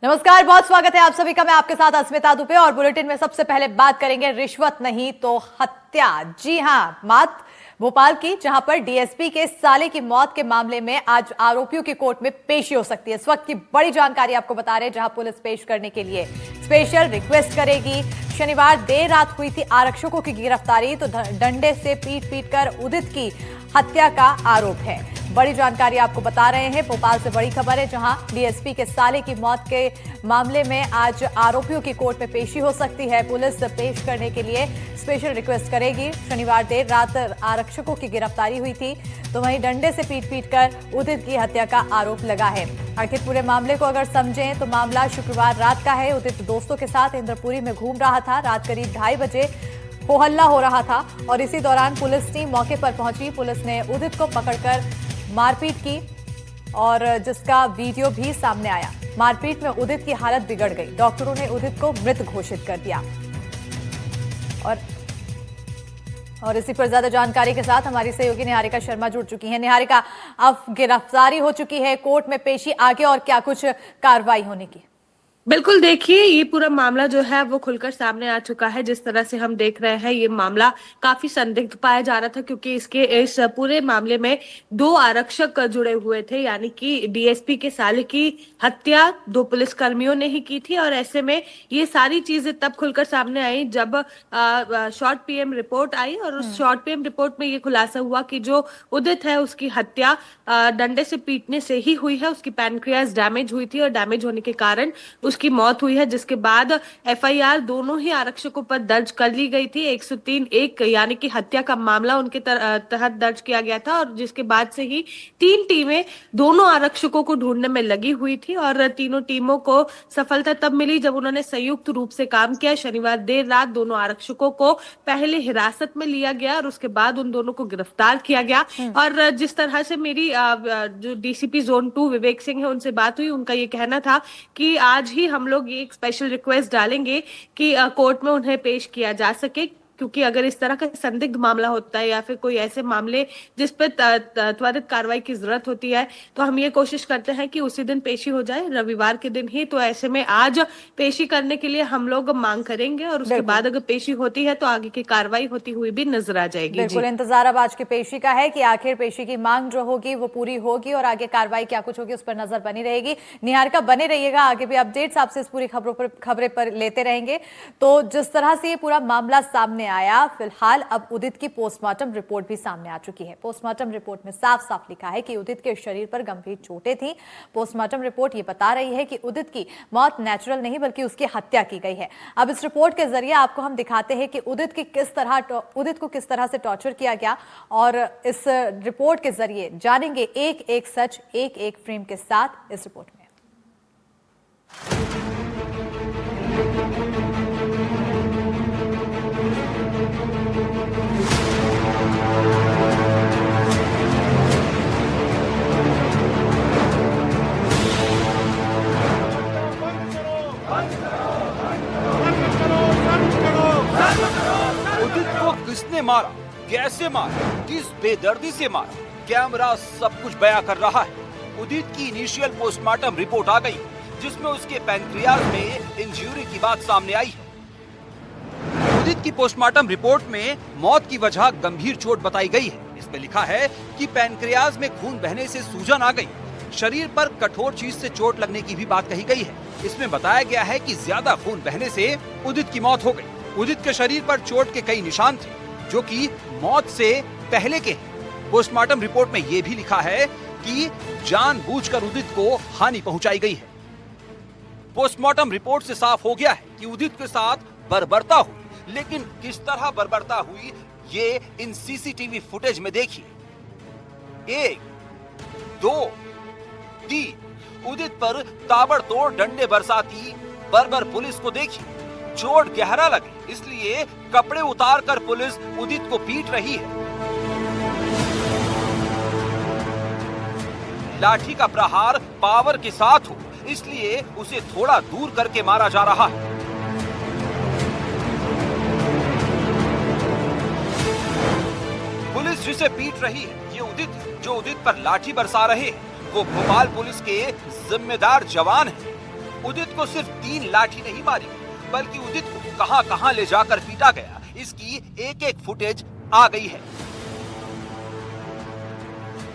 नमस्कार, बहुत स्वागत है आप सभी का। मैं आपके साथ अस्मिता दुबे और बुलेटिन में सबसे पहले बात करेंगे रिश्वत नहीं तो हत्या। जी हां, बात भोपाल की, जहां पर डीएसपी के साले की मौत के मामले में आज आरोपियों की कोर्ट में पेशी हो सकती है। इस वक्त की बड़ी जानकारी आपको बता रहे हैं, जहां पुलिस पेश करने के लिए स्पेशल रिक्वेस्ट करेगी। शनिवार देर रात हुई थी आरक्षकों की गिरफ्तारी, तो डंडे से पीट पीट कर उदित की हत्या का आरोप है। बड़ी जानकारी आपको बता रहे हैं। भोपाल से बड़ी खबर है, जहां डीएसपी के साले की मौत के मामले में आज आरोपियों की कोर्ट में पेशी हो सकती है। पुलिस पेश करने के लिए स्पेशल रिक्वेस्ट करेगी। शनिवार देर रात आरक्षकों की गिरफ्तारी हुई थी, तो वहीं डंडे से पीट पीट कर उदित की हत्या का आरोप लगा है। आखिर पूरे मामले को अगर समझें तो मामला शुक्रवार रात का है। उदित दोस्तों के साथ इंद्रपुरी में घूम रहा था। रात करीब 2:30 बजे हो हल्ला हो रहा था और इसी दौरान पुलिस टीम मौके पर पहुंची। पुलिस ने उदित को पकड़कर मारपीट की और जिसका वीडियो भी सामने आया। मारपीट में उदित की हालत बिगड़ गई। डॉक्टरों ने उदित को मृत घोषित कर दिया। और इसी पर ज्यादा जानकारी के साथ हमारी सहयोगी निहारिका शर्मा जुड़ चुकी हैं। निहारिका, अब गिरफ्तारी हो चुकी है, कोर्ट में पेशी, आगे और क्या कुछ कार्रवाई होने की? बिल्कुल, देखिए ये पूरा मामला जो है वो खुलकर सामने आ चुका है। जिस तरह से हम देख रहे हैं, ये मामला काफी संदिग्ध पाया जा रहा था, क्योंकि इस पूरे मामले में 2 आरक्षक जुड़े हुए थे, यानी कि डीएसपी के साले की हत्या 2 पुलिसकर्मियों ने ही की थी। और ऐसे में ये सारी चीजें तब खुलकर सामने आई जब शॉर्ट पीएम रिपोर्ट आई, और उस शॉर्ट पीएम रिपोर्ट में ये खुलासा हुआ कि जो उदित है उसकी हत्या डंडे से पीटने से ही हुई है। उसकी पैनक्रियाज डैमेज हुई थी और डैमेज होने के कारण उसकी मौत हुई है, जिसके बाद एफआईआर दोनों ही आरक्षकों पर दर्ज कर ली गई थी। 103(1) यानी कि हत्या का मामला उनके तहत दर्ज किया गया था, और जिसके बाद से ही 3 टीमें दोनों आरक्षकों को ढूंढने में लगी हुई थी। और तीनों टीमों को सफलता तब मिली जब उन्होंने संयुक्त रूप से काम किया। शनिवार देर रात दोनों आरक्षकों को पहले हिरासत में लिया गया और उसके बाद उन दोनों को गिरफ्तार किया गया। और जिस तरह से मेरी जो डीसीपी जोन 2 विवेक सिंह है उनसे बात हुई, उनका ये कहना था कि आज ही हम लोग ये एक स्पेशल रिक्वेस्ट डालेंगे कि कोर्ट में उन्हें पेश किया जा सके, क्योंकि अगर इस तरह का संदिग्ध मामला होता है या फिर कोई ऐसे मामले जिस पर त्वरित कार्रवाई की जरूरत होती है, तो हम ये कोशिश करते हैं कि उसी दिन पेशी हो जाए, रविवार के दिन ही। तो ऐसे में आज पेशी करने के लिए हम लोग मांग करेंगे, और उसके बाद अगर पेशी होती है तो आगे की कार्रवाई होती हुई भी नजर आ जाएगी। बिल्कुल, इंतजार अब आज की पेशी का है कि आखिर पेशी की मांग जो होगी वो पूरी होगी और आगे कार्रवाई क्या कुछ होगी उस पर नजर बनी रहेगी। निहारिका, बने रहिएगा, आगे भी अपडेट्स आपसे इस पूरी खबरें पर लेते रहेंगे। तो जिस तरह से ये पूरा मामला सामने आया, फिलहाल अब उदित की पोस्टमार्टम रिपोर्ट भी सामने आ चुकी है। पोस्टमार्टम रिपोर्ट में साफ साफ लिखा है कि उदित के शरीर पर गंभीर चोटें थी। पोस्टमार्टम रिपोर्ट ये बता रही है कि उदित की मौत नेचुरल नहीं बल्कि उसकी हत्या की गई है। अब इस रिपोर्ट के जरिए आपको हम दिखाते हैं कि उदित को किस तरह से टॉर्चर किया गया, और इस रिपोर्ट के जरिए जानेंगे एक एक सच, एक एक फ्रेम के साथ इस रिपोर्ट में। उदित को किसने मारा, कैसे मारा, किस बेदर्दी से मारा, कैमरा सब कुछ बयां कर रहा है। उदित की इनिशियल पोस्टमार्टम रिपोर्ट आ गई, जिसमें उसके पैनक्रियाज में इंजरी की बात सामने आई है। उदित की पोस्टमार्टम रिपोर्ट में मौत की वजह गंभीर चोट बताई गई है। इसमें लिखा है कि पैनक्रियाज में खून बहने से सूजन आ गई। शरीर पर कठोर चीज से चोट लगने की भी बात कही गई है। इसमें बताया गया है कि ज्यादा खून बहने से उदित की मौत हो गई। उदित के शरीर पर चोट के कई निशान थे, जो कि मौत से पहले के हैं। पोस्टमार्टम रिपोर्ट में यह भी लिखा है कि जानबूझकर उदित को हानि पहुंचाई गई है। पोस्टमार्टम रिपोर्ट से साफ हो गया है कि उदित के साथ बर्बरता हुई, लेकिन किस तरह बर्बरता हुई ये इन सीसीटीवी फुटेज में देखिए। 1, 2, 3 उदित पर ताबड़तोड़ डंडे बरसाती बर्बर पुलिस को देखिए। चोट गहरा लगे, इसलिए कपड़े उतारकर पुलिस उदित को पीट रही है। लाठी का प्रहार पावर के साथ हो, इसलिए उसे थोड़ा दूर करके मारा जा रहा है। पुलिस जिसे पीट रही है, ये उदित है, जो उदित पर लाठी बरसा रहे हैं। वो भोपाल पुलिस के जिम्मेदार जवान हैं। उदित को सिर्फ 3 लाठी नहीं मारी गई, बल्कि उदित को कहां कहां ले जाकर पीटा गया, इसकी एक एक फुटेज आ गई है।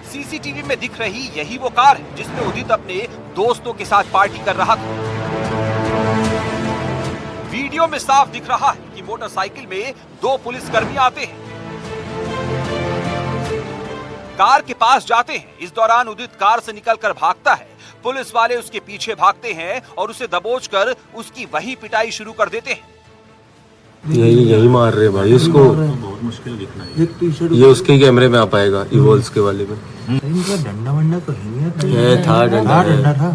सीसीटीवी में दिख रही यही वो कार है जिसमें उदित अपने दोस्तों के साथ पार्टी कर रहा था। वीडियो में साफ दिख रहा है कि मोटरसाइकिल में 2 पुलिसकर्मी आते हैं, कार के पास जाते हैं। इस दौरान उदित कार से निकलकर भागता है। पुलिस वाले उसके पीछे भागते हैं और उसे दबोचकर उसकी वही पिटाई शुरू कर देते हैं। यही मार रहे भाई उसको। बहुत मुश्किल दिखना है। ये उसके कैमरे में आ पाएगा इवोल्स के वाले में। इनका डंडा वंडा तो था डंडा था।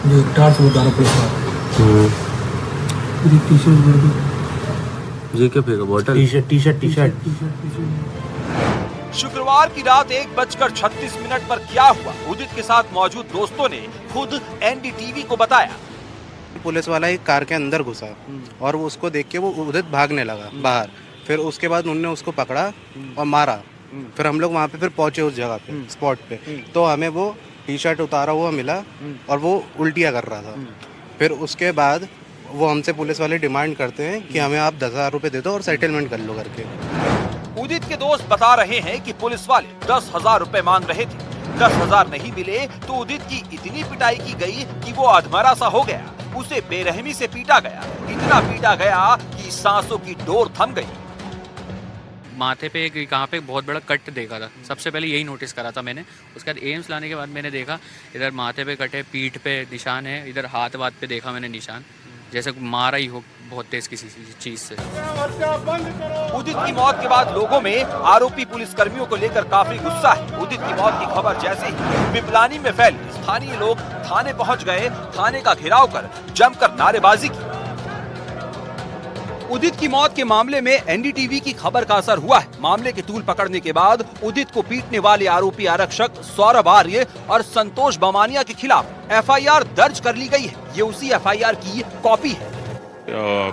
जो कार से उतारा पुलिस वाला। ये क्या फेंका बॉटल? T shirt. शुक्रवार की रात 1:36 पर क्या हुआ, उदित के साथ मौजूद दोस्तों ने खुद एनडीटीवी को बताया। पुलिस वाला एक कार के अंदर घुसा और वो उसको देख के वो उदित भागने लगा बाहर। फिर उसके बाद उन्होंने उसको पकड़ा और मारा। फिर हम लोग वहाँ पे फिर पहुंचे उस जगह पे स्पॉट पे, तो हमें वो टी शर्ट उतारा हुआ मिला और वो उल्टियाँ कर रहा था। फिर उसके बाद वो हमसे पुलिस वाले डिमांड करते हैं कि हमें आप 10,000 रुपये दे दो और सेटलमेंट कर लो करके। उदित के दोस्त बता रहे हैं कि पुलिस वाले 10,000 रुपए मांग रहे थे। 10,000 नहीं मिले तो उदित की इतनी पिटाई की गई कि वो अधमरा सा हो गया। उसे बेरहमी से पीटा गया, इतना पीटा गया कि सांसों की डोर थम गई। माथे पे कहाँ पे बहुत बड़ा कट देखा था, सबसे पहले यही नोटिस करा था मैंने। उसके बाद एम्स लाने के बाद मैंने देखा इधर माथे पे कट है, पीठ पे निशान है, इधर हाथ वाथ पे देखा मैंने निशान, जैसे मारा ही हो बहुत तेज किसी चीज से। उदित की मौत के बाद लोगों में आरोपी पुलिसकर्मियों को लेकर काफी गुस्सा है। उदित की मौत की खबर जैसे ही पिपलानी में फैली, स्थानीय लोग थाने पहुंच गए, थाने का घेराव कर जमकर नारेबाजी की। उदित की मौत के मामले में एनडीटीवी की खबर का असर हुआ है। मामले के तूल पकड़ने के बाद उदित को पीटने वाले आरोपी आरक्षक सौरभ आर्य और संतोष बमानिया के खिलाफ एफआईआर दर्ज कर ली गई है। ये उसी एफआईआर की कॉपी है।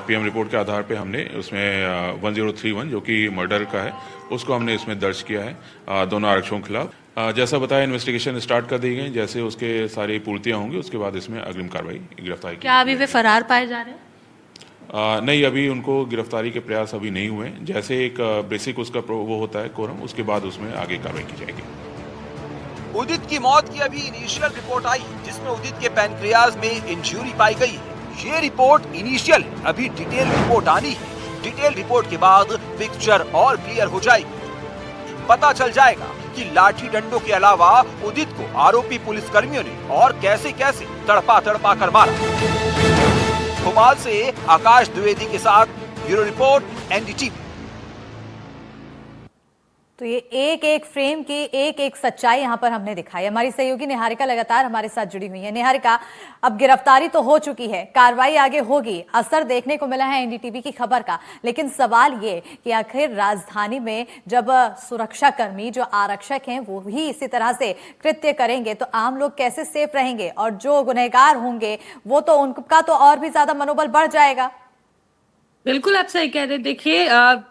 पीएम रिपोर्ट के आधार पे हमने उसमें 1031 जो कि मर्डर का है उसको हमने इसमें दर्ज किया है दोनों आरक्षकों के खिलाफ। जैसा बताया इन्वेस्टिगेशन स्टार्ट कर दी गई, जैसे उसके सारी पूर्तियां होंगी उसके बाद इसमें अग्रिम कार्रवाई गिरफ्तारी। क्या अभी वे फरार पाए जा रहे हैं? नहीं, अभी उनको गिरफ्तारी के प्रयास अभी नहीं हुए। जैसे एक बेसिक उसका वो होता है कोरम, उसके बाद उसमें आगे कार्रवाई की जाएगी। उदित की मौत की अभी इनिशियल रिपोर्ट आई जिसमें उदित के पैनक्रियाज में इंजरी पाई गई है। ये रिपोर्ट इनिशियल है, अभी डिटेल रिपोर्ट आनी है। डिटेल रिपोर्ट के बाद पिक्चर और क्लियर हो जाएगी। पता चल जाएगा कि लाठी डंडों के अलावा उदित को आरोपी पुलिसकर्मियों ने और कैसे कैसे तड़पा तड़पा कर मारा। भोपाल से आकाश द्विवेदी के साथ ब्यूरो रिपोर्ट एनडीटीवी। तो ये एक एक फ्रेम की एक एक सच्चाई यहां पर हमने दिखाई। हमारी सहयोगी निहारिका लगातार हमारे साथ जुड़ी हुई है। निहारिका, अब गिरफ्तारी तो हो चुकी है, कार्रवाई आगे होगी, असर देखने को मिला है एनडीटीवी की खबर का, लेकिन सवाल ये कि आखिर राजधानी में जब सुरक्षा कर्मी जो आरक्षक हैं वो भी इसी तरह से कृत्य करेंगे तो आम लोग कैसे सेफ रहेंगे, और जो गुनहगार होंगे वो तो उनका तो और भी ज्यादा मनोबल बढ़ जाएगा। बिल्कुल आप सही कह रहे। देखिए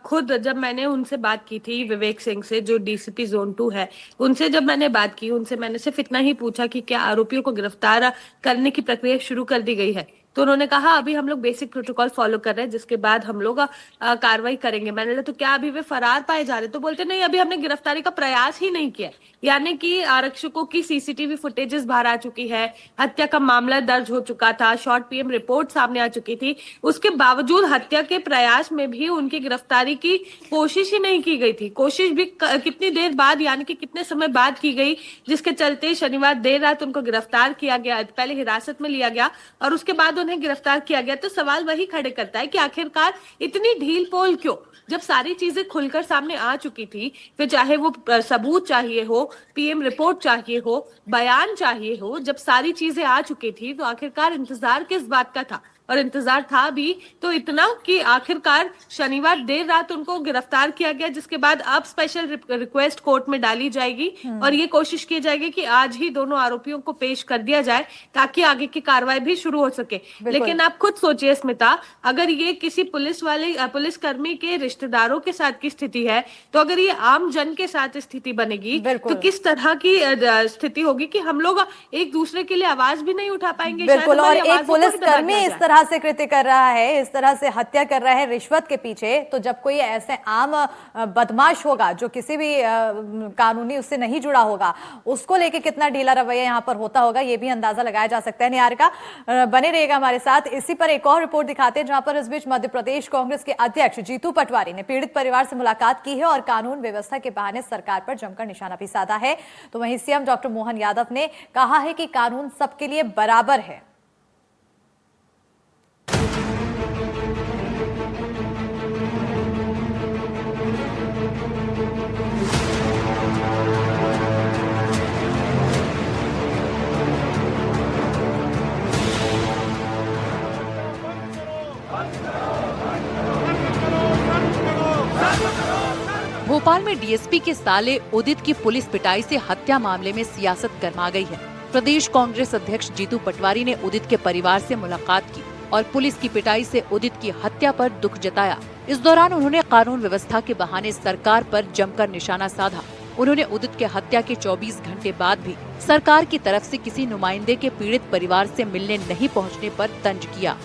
खुद जब मैंने उनसे बात की थी, विवेक सिंह से जो डीसीपी जोन 2 है, उनसे जब मैंने बात की, उनसे मैंने सिर्फ इतना ही पूछा कि क्या आरोपियों को गिरफ्तार करने की प्रक्रिया शुरू कर दी गई है, तो उन्होंने कहा अभी हम लोग बेसिक प्रोटोकॉल फॉलो कर रहे हैं, जिसके बाद हम लोग कार्रवाई करेंगे। मैंने बोला तो क्या अभी वे फरार पाए जा रहे? तो बोलते नहीं, अभी हमने गिरफ्तारी का प्रयास ही नहीं किया। यानी कि आरक्षकों की सीसीटीवी फुटेजेस बाहर आ चुकी है, हत्या का मामला दर्ज हो चुका था, शॉर्ट पीएम रिपोर्ट सामने आ चुकी थी, उसके बावजूद हत्या के प्रयास में भी उनकी गिरफ्तारी की कोशिश ही नहीं की गई थी। कोशिश भी कितनी देर बाद, यानी कि कितने समय बाद की गई, जिसके चलते शनिवार देर रात उनको गिरफ्तार किया गया, पहले हिरासत में लिया गया और उसके बाद उन्हें गिरफ्तार किया गया। तो सवाल वही खड़े करता है कि आखिरकार इतनी ढील पोल क्यों, जब सारी चीजें खुलकर सामने आ चुकी थी। फिर चाहे वो सबूत चाहिए हो, पीएम रिपोर्ट चाहिए हो, बयान चाहिए हो, जब सारी चीजें आ चुकी थी तो आखिरकार इंतजार किस बात का था? और इंतजार था भी, तो इतना कि आखिरकार शनिवार देर रात उनको गिरफ्तार किया गया, जिसके बाद अब स्पेशल रिक्वेस्ट कोर्ट में डाली जाएगी और ये कोशिश की जाएगी कि आज ही दोनों आरोपियों को पेश कर दिया जाए ताकि आगे की कार्रवाई भी शुरू हो सके। लेकिन आप खुद सोचिए स्मिता, अगर ये किसी पुलिस कर्मी के रिश्तेदारों के साथ की स्थिति है, तो अगर ये आम जन के साथ स्थिति बनेगी तो किस तरह की स्थिति होगी कि हम लोग एक दूसरे के लिए आवाज भी नहीं उठा पाएंगे। बिल्कुल, और एक पुलिस कर्मी इस तरह से कृत्य कर रहा है, इस तरह से हत्या कर रहा है रिश्वत के पीछे, तो जब कोई ऐसे आम बदमाश होगा जो किसी भी कानूनी उससे नहीं जुड़ा होगा, उसको लेके कितना ढीला रवैया यहाँ पर होता होगा, ये भी अंदाजा लगाया जा सकता है। निहारिका बने रहेगा हमारे साथ। इसी पर एक और रिपोर्ट दिखाते हैं, जहां पर इस बीच मध्य प्रदेश कांग्रेस के अध्यक्ष जीतू पटवारी ने पीड़ित परिवार से मुलाकात की है और कानून व्यवस्था के बहाने सरकार पर जमकर निशाना भी साधा है। तो वहीं सीएम डॉक्टर मोहन यादव ने कहा है कि कानून सबके लिए बराबर है। भोपाल में डीएसपी के साले उदित की पुलिस पिटाई से हत्या मामले में सियासत गरमा गई है। प्रदेश कांग्रेस अध्यक्ष जीतू पटवारी ने उदित के परिवार से मुलाकात की और पुलिस की पिटाई से उदित की हत्या पर दुख जताया। इस दौरान उन्होंने कानून व्यवस्था के बहाने सरकार पर जमकर निशाना साधा। उन्होंने उदित के हत्या के 24 घंटे बाद भी सरकार की तरफ से किसी नुमाइंदे के पीड़ित परिवार से मिलने नहीं पहुंचने पर तंज किया।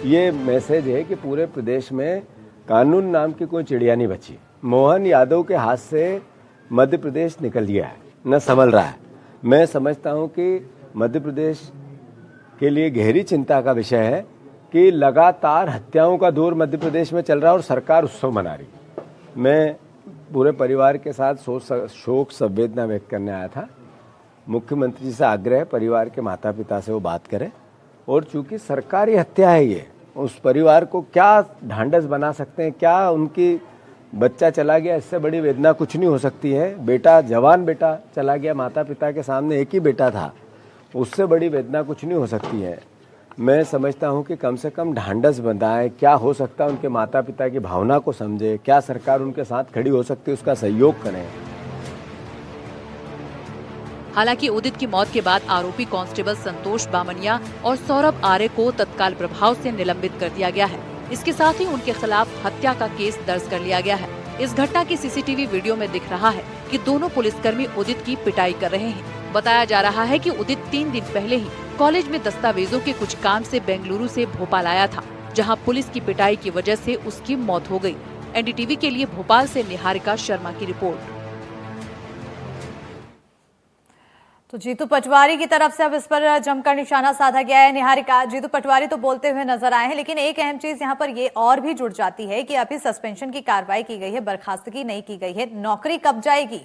ये मैसेज है कि पूरे प्रदेश में कानून नाम की कोई चिड़िया नहीं बची। मोहन यादव के हाथ से मध्य प्रदेश निकल गया है, न संभल रहा है। मैं समझता हूं कि मध्य प्रदेश के लिए गहरी चिंता का विषय है कि लगातार हत्याओं का दौर मध्य प्रदेश में चल रहा है और सरकार उत्सव मना रही। मैं पूरे परिवार के साथ शोक संवेदना व्यक्त करने आया था। मुख्यमंत्री जी से आग्रह है परिवार के माता पिता से वो बात करें, और चूंकि सरकारी हत्या है ये, उस परिवार को क्या ढांढस बना सकते हैं, क्या उनकी बच्चा चला गया, इससे बड़ी वेदना कुछ नहीं हो सकती है। बेटा, जवान बेटा चला गया, माता पिता के सामने एक ही बेटा था, उससे बड़ी वेदना कुछ नहीं हो सकती है। मैं समझता हूं कि कम से कम ढांढस बनाए, क्या हो सकता है, उनके माता पिता की भावना को समझे, क्या सरकार उनके साथ खड़ी हो सकती है, उसका सहयोग करें। हालांकि उदित की मौत के बाद आरोपी कांस्टेबल संतोष बामनिया और सौरभ आर्य को तत्काल प्रभाव से निलंबित कर दिया गया है। इसके साथ ही उनके खिलाफ हत्या का केस दर्ज कर लिया गया है। इस घटना की सीसीटीवी वीडियो में दिख रहा है कि दोनों पुलिसकर्मी उदित की पिटाई कर रहे हैं। बताया जा रहा है कि उदित 3 दिन पहले ही कॉलेज में दस्तावेजों के कुछ काम से बेंगलुरु से भोपाल आया था, जहाँ पुलिस की पिटाई की वजह से उसकी मौत हो गयी। एनडीटीवी के लिए भोपाल से निहारिका शर्मा की रिपोर्ट। तो जीतू पटवारी की तरफ से अब इस पर जमकर निशाना साधा गया है। निहारिका, जीतू पटवारी तो बोलते हुए नजर आए हैं, लेकिन एक अहम चीज यहाँ पर ये और भी जुड़ जाती है कि अभी सस्पेंशन की कार्रवाई की गई है, बर्खास्तगी नहीं की गई है, नौकरी कब जाएगी?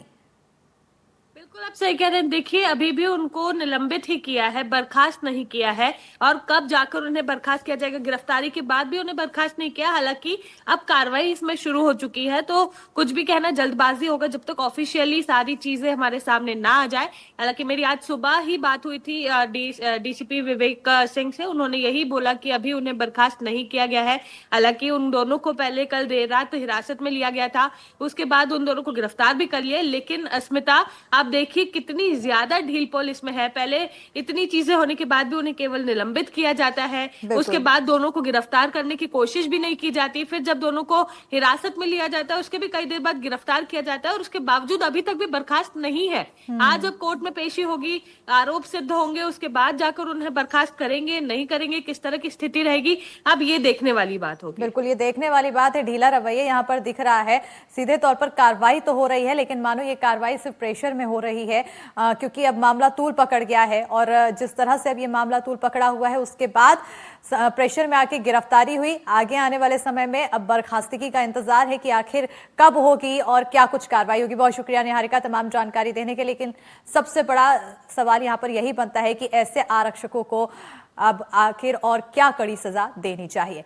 बिल्कुल आप सही कह रहे हैं। देखिए, अभी भी उनको निलंबित ही किया है, बर्खास्त नहीं किया है, और कब जाकर उन्हें बर्खास्त किया जाएगा, गिरफ्तारी के बाद भी उन्हें बर्खास्त नहीं किया। हालांकि अब कार्रवाई इसमें शुरू हो चुकी है, तो कुछ भी कहना जल्दबाजी होगा जब तक ऑफिशियली सारी चीजें हमारे सामने ना आ जाए। हालांकि मेरी आज सुबह ही बात हुई थी डीसीपी विवेक सिंह से, उन्होंने यही बोला कि अभी उन्हें बर्खास्त नहीं किया गया है। हालांकि उन दोनों को पहले कल देर रात हिरासत में लिया गया था, उसके बाद उन दोनों को गिरफ्तार भी कर लिया। लेकिन अस्मिता, आप देखिए कितनी ज्यादा ढील पुलिस में है। पहले इतनी चीजें होने के बाद भी उन्हें केवल निलंबित किया जाता है, उसके बाद दोनों को गिरफ्तार करने की कोशिश भी नहीं की जाती। फिर जब दोनों को हिरासत में लिया जाता है, उसके भी कई देर बाद गिरफ्तार किया जाता है, और उसके बावजूद अभी तक भी बर्खास्त नहीं है। आज जब कोर्ट में पेशी होगी, आरोप सिद्ध होंगे, उसके बाद जाकर उन्हें बर्खास्त करेंगे नहीं करेंगे, किस तरह की स्थिति रहेगी, अब ये देखने वाली बात होगी। बिल्कुल, ये देखने वाली बात है। ढीला रवैया यहाँ पर दिख रहा है। सीधे तौर पर कार्रवाई तो हो रही है, लेकिन मानो ये कार्रवाई सिर्फ प्रेशर में हो रही है, क्योंकि अब मामला तूल पकड़ गया है, और जिस तरह से अब ये मामला तूल पकड़ा हुआ है, उसके बाद प्रेशर में आके गिरफ्तारी हुई। आगे आने वाले समय में अब बर्खास्तगी का इंतजार है कि आखिर कब होगी और क्या कुछ कार्रवाई होगी। बहुत शुक्रिया निहारिका तमाम जानकारी देने के। लेकिन सबसे बड़ा सवाल यहाँ पर यही बनता है कि ऐसे आरक्षकों को अब आखिर और क्या कड़ी सजा देनी चाहिए।